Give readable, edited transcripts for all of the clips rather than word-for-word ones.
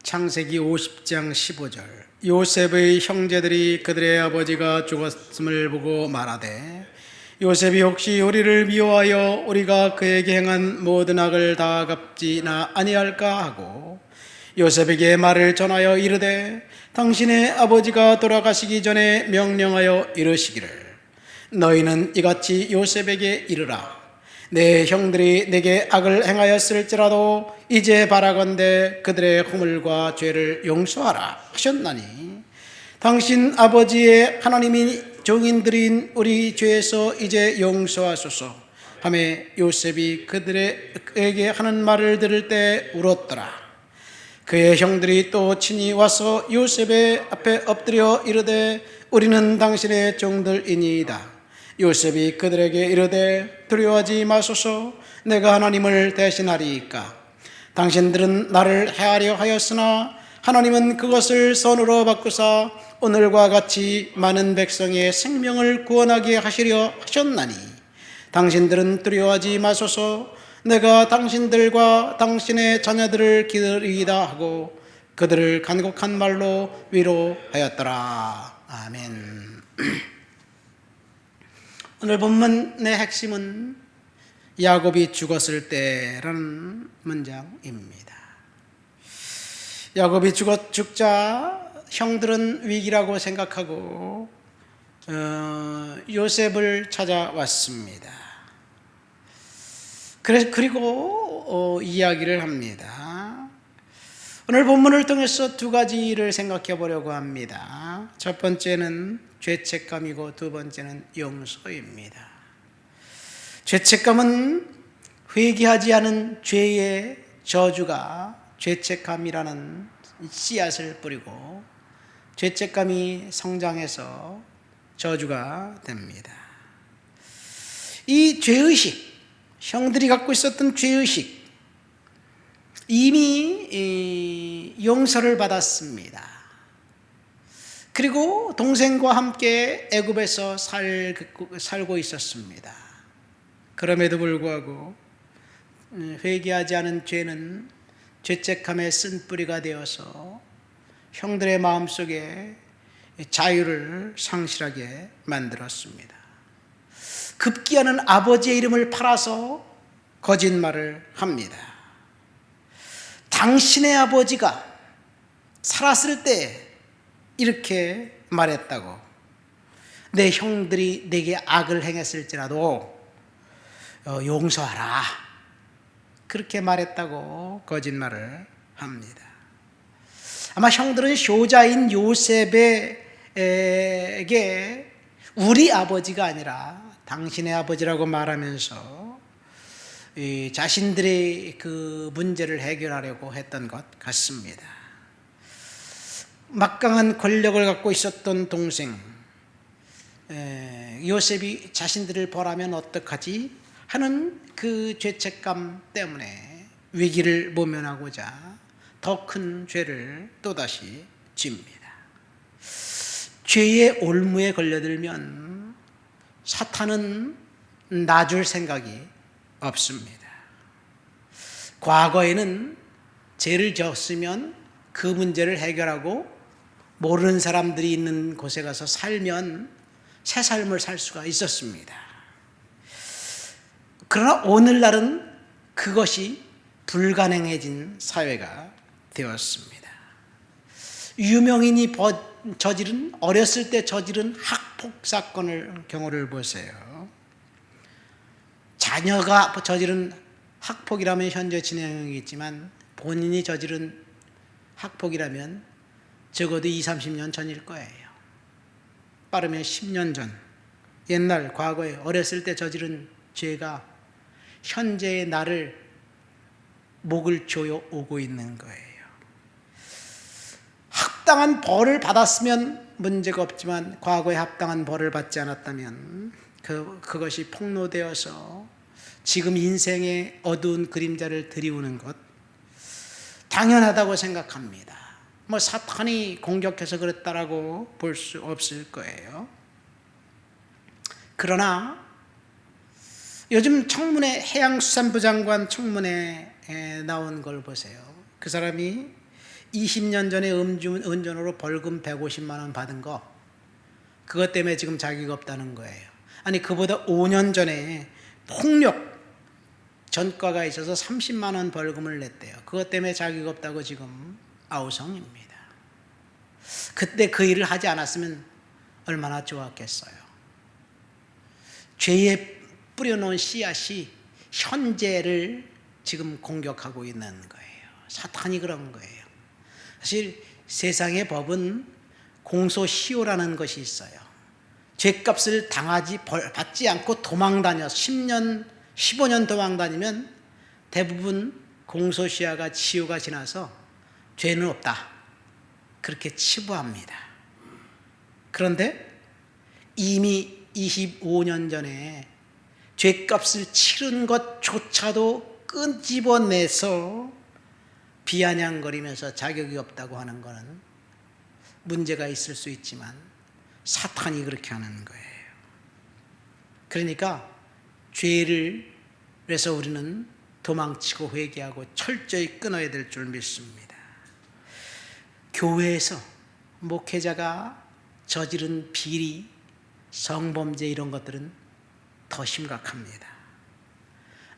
창세기 50장 15절. 요셉의 형제들이 그들의 아버지가 죽었음을 보고 말하되 요셉이 혹시 우리를 미워하여 우리가 그에게 행한 모든 악을 다 갚지나 아니할까 하고 요셉에게 말을 전하여 이르되 당신의 아버지가 돌아가시기 전에 명령하여 이르시기를 너희는 이같이 요셉에게 이르라. 내 형들이 내게 악을 행하였을지라도 이제 바라건대 그들의 허물과 죄를 용서하라 하셨나니 당신 아버지의 하나님이 종인들인 우리 죄에서 이제 용서하소서 하며 요셉이 그들에게 하는 말을 들을 때 울었더라. 그의 형들이 또 친히 와서 요셉의 앞에 엎드려 이르되 우리는 당신의 종들이니이다. 요셉이 그들에게 이르되 두려워하지 마소서. 내가 하나님을 대신하리이까. 당신들은 나를 해하려 하였으나 하나님은 그것을 선으로 바꾸사 오늘과 같이 많은 백성의 생명을 구원하게 하시려 하셨나니 당신들은 두려워하지 마소서. 내가 당신들과 당신의 자녀들을 기다리이다 하고 그들을 간곡한 말로 위로하였더라. 아멘. 오늘 본문의 핵심은 야곱이 죽었을 때라는 문장입니다. 야곱이 죽자 형들은 위기라고 생각하고 요셉을 찾아왔습니다. 그리고 이야기를 합니다. 오늘 본문을 통해서 두 가지를 생각해 보려고 합니다. 첫 번째는 죄책감이고 두 번째는 용서입니다. 죄책감은 회개하지 않은 죄의 저주가 죄책감이라는 씨앗을 뿌리고 죄책감이 성장해서 저주가 됩니다. 이 죄의식, 형들이 갖고 있었던 죄의식, 이미 용서를 받았습니다. 그리고 동생과 함께 애굽에서 살고 있었습니다. 그럼에도 불구하고 회개하지 않은 죄는 죄책감의 쓴뿌리가 되어서 형들의 마음속에 자유를 상실하게 만들었습니다. 급기야는 아버지의 이름을 팔아서 거짓말을 합니다. 당신의 아버지가 살았을 때 이렇게 말했다고. 내 형들이 내게 악을 행했을지라도 용서하라. 그렇게 말했다고 거짓말을 합니다. 아마 형들은 효자인 요셉에게 우리 아버지가 아니라 당신의 아버지라고 말하면서 자신들의 그 문제를 해결하려고 했던 것 같습니다. 막강한 권력을 갖고 있었던 동생 요셉이 자신들을 벌하면 어떡하지 하는 그 죄책감 때문에 위기를 모면하고자 더 큰 죄를 또다시 집니다. 죄의 올무에 걸려들면 사탄은 놔줄 생각이 없습니다. 과거에는 죄를 졌으면 그 문제를 해결하고 모르는 사람들이 있는 곳에 가서 살면 새 삶을 살 수가 있었습니다. 그러나 오늘날은 그것이 불가능해진 사회가 되었습니다. 유명인이 어렸을 때 저지른 학폭 사건을 경우를 보세요. 자녀가 저지른 학폭이라면 현재 진행이겠지만 본인이 저지른 학폭이라면 적어도 20, 30년 전일 거예요. 빠르면 10년 전, 옛날 과거에 어렸을 때 저지른 죄가 현재의 나를 목을 조여 오고 있는 거예요. 합당한 벌을 받았으면 문제가 없지만 과거에 합당한 벌을 받지 않았다면 그것이 폭로되어서 지금 인생의 어두운 그림자를 드리우는 것 당연하다고 생각합니다. 사탄이 공격해서 그랬다라고 볼 수 없을 거예요. 그러나 요즘 청문회 해양수산부 장관 청문회에 나온 걸 보세요. 그 사람이 20년 전에 음주운전으로 벌금 150만 원 받은 거, 그것 때문에 지금 자기가 없다는 거예요. 아니, 그보다 5년 전에 폭력 전과가 있어서 30만 원 벌금을 냈대요. 그것 때문에 자기가 없다고 지금 아우성입니다. 그때 그 일을 하지 않았으면 얼마나 좋았겠어요. 죄에 뿌려놓은 씨앗이 현재를 지금 공격하고 있는 거예요. 사탄이 그런 거예요. 사실 세상의 법은 공소시효라는 것이 있어요. 죄값을 받지 않고 도망다녀 10년, 15년 도망다니면 대부분 공소시효가 지나서 죄는 없다, 그렇게 치부합니다. 그런데 이미 25년 전에 죄값을 치른 것조차도 끄집어내서 비아냥거리면서 자격이 없다고 하는 것은 문제가 있을 수 있지만 사탄이 그렇게 하는 거예요. 그러니까 죄를, 그래서 우리는 도망치고 회개하고 철저히 끊어야 될 줄 믿습니다. 교회에서 목회자가 저지른 비리, 성범죄 이런 것들은 더 심각합니다.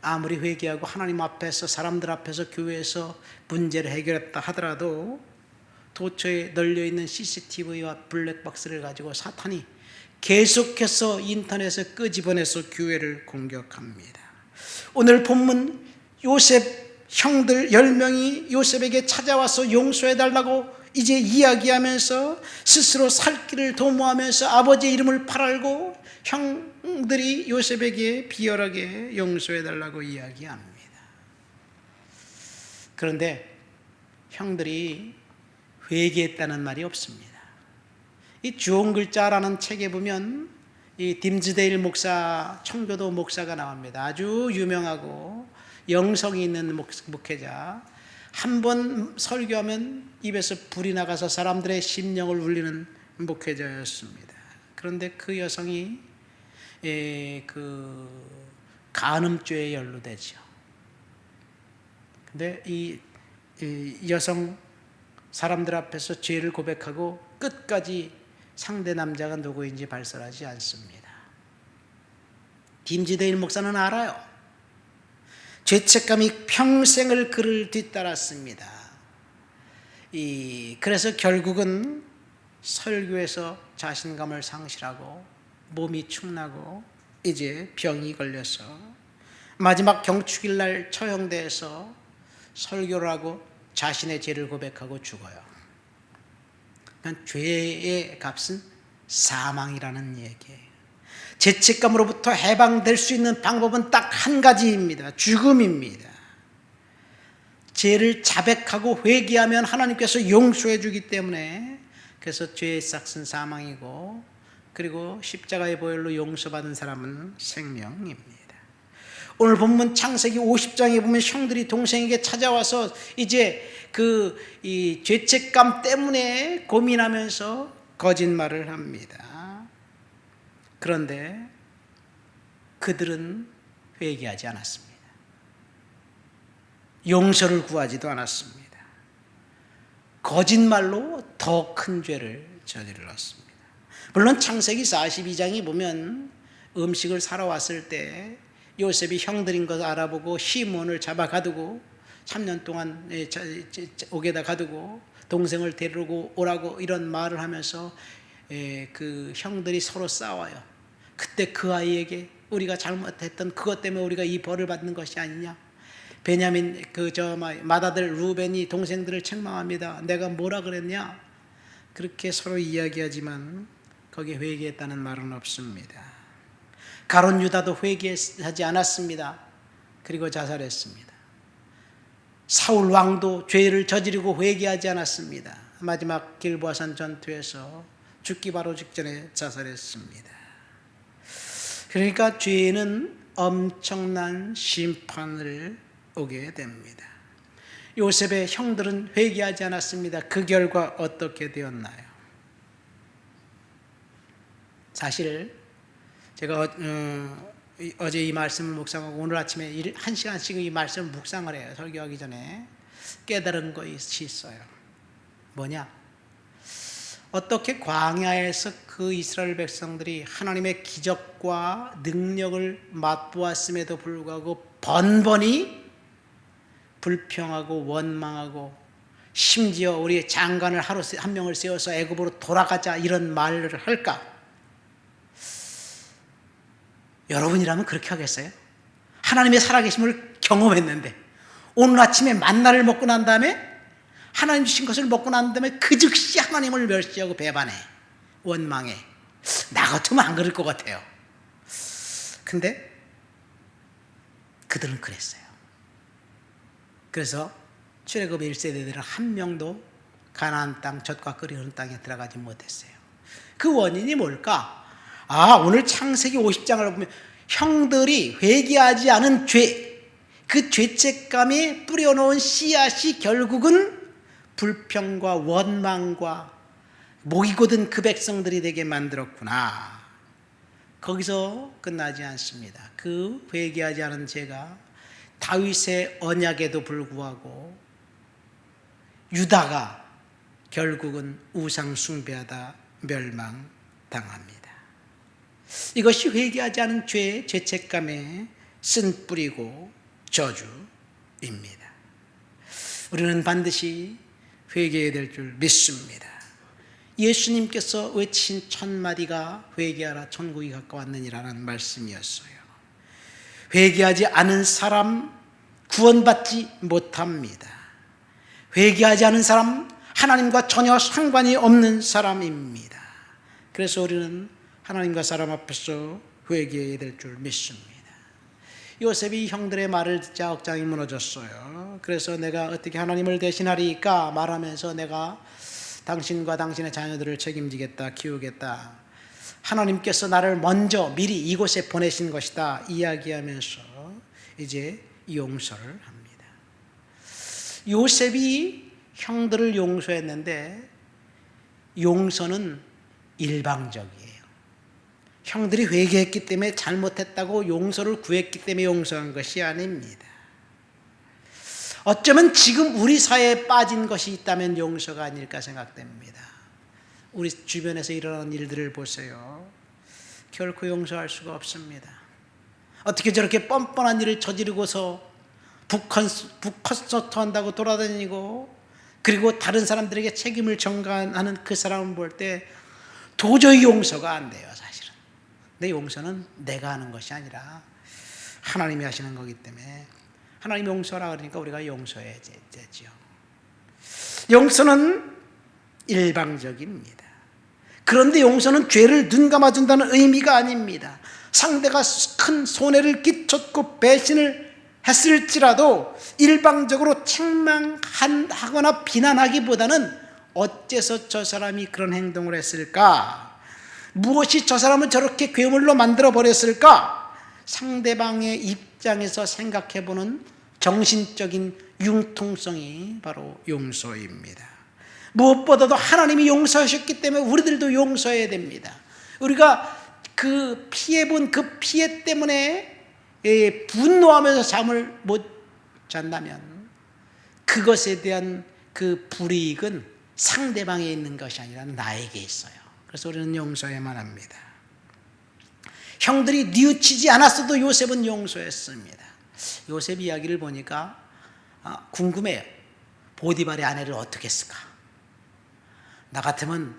아무리 회개하고 하나님 앞에서, 사람들 앞에서, 교회에서 문제를 해결했다 하더라도 도처에 널려있는 CCTV와 블랙박스를 가지고 사탄이 계속해서 인터넷에 끄집어내서 교회를 공격합니다. 오늘 본문 요셉 형들 10명이 요셉에게 찾아와서 용서해달라고 이제 이야기하면서 스스로 살 길을 도모하면서 아버지의 이름을 팔알고 형들이 요셉에게 비열하게 용서해달라고 이야기합니다. 그런데 형들이 회개했다는 말이 없습니다. 이 주홍 글자라는 책에 보면 이 딤즈데일 목사, 청교도 목사가 나옵니다. 아주 유명하고 영성이 있는 목회자. 한 번 설교하면 입에서 불이 나가서 사람들의 심령을 울리는 목회자였습니다. 그런데 그 여성이 간음죄에 연루되죠. 근데 이 여성 사람들 앞에서 죄를 고백하고 끝까지 상대 남자가 누구인지 발설하지 않습니다. 딤즈데일 목사는 알아요. 죄책감이 평생을 그를 뒤따랐습니다. 그래서 결국은 설교에서 자신감을 상실하고 몸이 축나고 이제 병이 걸려서 마지막 경축일 날 처형대에서 설교를 하고 자신의 죄를 고백하고 죽어요. 그러니까 죄의 값은 사망이라는 얘기예요. 죄책감으로부터 해방될 수 있는 방법은 딱 한 가지입니다. 죽음입니다. 죄를 자백하고 회개하면 하나님께서 용서해 주기 때문에, 그래서 죄의 싹은 사망이고, 그리고 십자가의 보혈로 용서받은 사람은 생명입니다. 오늘 본문 창세기 50장에 보면 형들이 동생에게 찾아와서 이제 이 죄책감 때문에 고민하면서 거짓말을 합니다. 그런데 그들은 회개하지 않았습니다. 용서를 구하지도 않았습니다. 거짓말로 더 큰 죄를 저질렀습니다. 물론 창세기 42장에 보면 음식을 사러 왔을 때 요셉이 형들인 것을 알아보고 시몬을 잡아 가두고 3년 동안 옥에다 가두고 동생을 데리고 오라고 이런 말을 하면서 그 형들이 서로 싸워요. 그때 그 아이에게 우리가 잘못했던 그것 때문에 우리가 이 벌을 받는 것이 아니냐. 베냐민 맏아들 루벤이 동생들을 책망합니다. 내가 뭐라 그랬냐. 그렇게 서로 이야기하지만 거기에 회개했다는 말은 없습니다. 가룟 유다도 회개하지 않았습니다. 그리고 자살했습니다. 사울 왕도 죄를 저지르고 회개하지 않았습니다. 마지막 길보아산 전투에서 죽기 바로 직전에 자살했습니다. 그러니까 죄는 엄청난 심판을 오게 됩니다. 요셉의 형들은 회개하지 않았습니다. 그 결과 어떻게 되었나요? 사실 제가 어제 이 말씀을 묵상하고 오늘 아침에 1시간씩 이 말씀을 묵상을 해요. 설교하기 전에 깨달은 것이 있어요. 뭐냐? 어떻게 광야에서 그 이스라엘 백성들이 하나님의 기적과 능력을 맛보았음에도 불구하고 번번이 불평하고 원망하고 심지어 우리 장관을 하루 한 명을 세워서 애굽으로 돌아가자 이런 말을 할까? 여러분이라면 그렇게 하겠어요? 하나님의 살아계심을 경험했는데 오늘 아침에 만나를 먹고 난 다음에 하나님 주신 것을 먹고 난 다음에 그 즉시 하나님을 멸시하고 배반해, 원망해. 나 같으면 안 그럴 것 같아요. 근데 그들은 그랬어요. 그래서 출애굽의 1세대들은 한 명도 가나안 땅, 젖과 꿀이 흐르는 땅에 들어가지 못했어요. 그 원인이 뭘까? 오늘 창세기 50장을 보면 형들이 회개하지 않은 죄, 그 죄책감에 뿌려놓은 씨앗이 결국은 불평과 원망과 목이 곧은 그 백성들이 되게 만들었구나. 거기서 끝나지 않습니다. 그 회개하지 않은 죄가 다윗의 언약에도 불구하고 유다가 결국은 우상 숭배하다 멸망당합니다. 이것이 회개하지 않은 죄의 죄책감의 쓴뿌리고 저주입니다. 우리는 반드시 회개해야 될 줄 믿습니다. 예수님께서 외친 첫 마디가 회개하라 천국이 가까웠느니라는 말씀이었어요. 회개하지 않은 사람 구원받지 못합니다. 회개하지 않은 사람 하나님과 전혀 상관이 없는 사람입니다. 그래서 우리는 하나님과 사람 앞에서 회개해야 될 줄 믿습니다. 요셉이 형들의 말을 듣자 억장이 무너졌어요. 그래서 내가 어떻게 하나님을 대신하리까 말하면서 내가 당신과 당신의 자녀들을 책임지겠다, 키우겠다. 하나님께서 나를 먼저 미리 이곳에 보내신 것이다 이야기하면서 이제 용서를 합니다. 요셉이 형들을 용서했는데 용서는 일방적이에요. 형들이 회개했기 때문에 잘못했다고 용서를 구했기 때문에 용서한 것이 아닙니다. 어쩌면 지금 우리 사회에 빠진 것이 있다면 용서가 아닐까 생각됩니다. 우리 주변에서 일어나는 일들을 보세요. 결코 용서할 수가 없습니다. 어떻게 저렇게 뻔뻔한 일을 저지르고서 북컨서트 한다고 돌아다니고 그리고 다른 사람들에게 책임을 전가하는 그 사람을 볼 때 도저히 용서가 안 돼요, 사실은. 근데 용서는 내가 하는 것이 아니라 하나님이 하시는 거기 때문에 하나님 용서하라 그러니까 우리가 용서해야 되죠. 용서는 일방적입니다. 그런데 용서는 죄를 눈 감아준다는 의미가 아닙니다. 상대가 큰 손해를 끼쳤고 배신을 했을지라도 일방적으로 책망하거나 비난하기보다는 어째서 저 사람이 그런 행동을 했을까? 무엇이 저 사람을 저렇게 괴물로 만들어 버렸을까? 상대방의 입장에서 생각해보는 정신적인 융통성이 바로 용서입니다. 무엇보다도 하나님이 용서하셨기 때문에 우리들도 용서해야 됩니다. 우리가 그 피해본 그 피해 때문에 분노하면서 잠을 못 잔다면 그것에 대한 그 불이익은 상대방에 있는 것이 아니라 나에게 있어요. 그래서 우리는 용서해야만 합니다. 형들이 뉘우치지 않았어도 요셉은 용서했습니다. 요셉 이야기를 보니까 궁금해요. 보디발의 아내를 어떻게 했을까? 나 같으면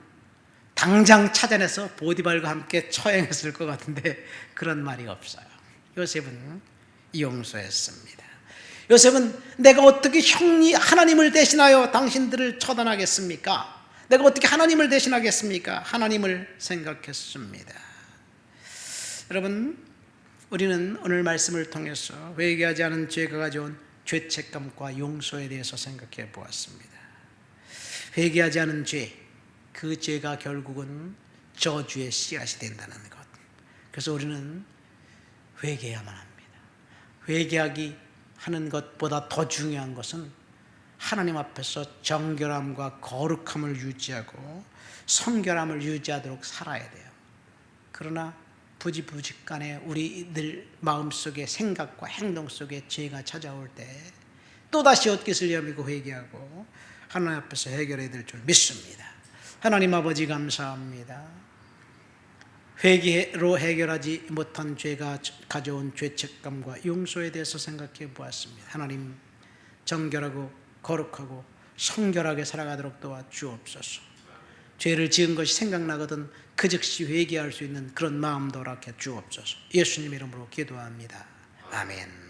당장 찾아내서 보디발과 함께 처형했을 것 같은데 그런 말이 없어요. 요셉은 용서했습니다. 요셉은 내가 어떻게 하나님을 대신하여 당신들을 처단하겠습니까? 내가 어떻게 하나님을 대신하겠습니까? 하나님을 생각했습니다. 여러분, 우리는 오늘 말씀을 통해서 회개하지 않은 죄가 가져온 죄책감과 용서에 대해서 생각해 보았습니다. 회개하지 않은 죄, 그 죄가 결국은 저주의 씨앗이 된다는 것. 그래서 우리는 회개해야만 합니다. 회개하기 하는 것보다 더 중요한 것은 하나님 앞에서 정결함과 거룩함을 유지하고 성결함을 유지하도록 살아야 돼요. 그러나 부지간에 우리들 마음속에 생각과 행동 속에 죄가 찾아올 때 또다시 헛기슬 여미고 회개하고 하나님 앞에서 해결해야 될 줄 믿습니다. 하나님 아버지 감사합니다. 회개로 해결하지 못한 죄가 가져온 죄책감과 용서에 대해서 생각해 보았습니다. 하나님, 정결하고 거룩하고 성결하게 살아가도록 도와 주옵소서. 죄를 지은 것이 생각나거든 그 즉시 회개할 수 있는 그런 마음도 허락해 주옵소서. 예수님 이름으로 기도합니다. 아멘.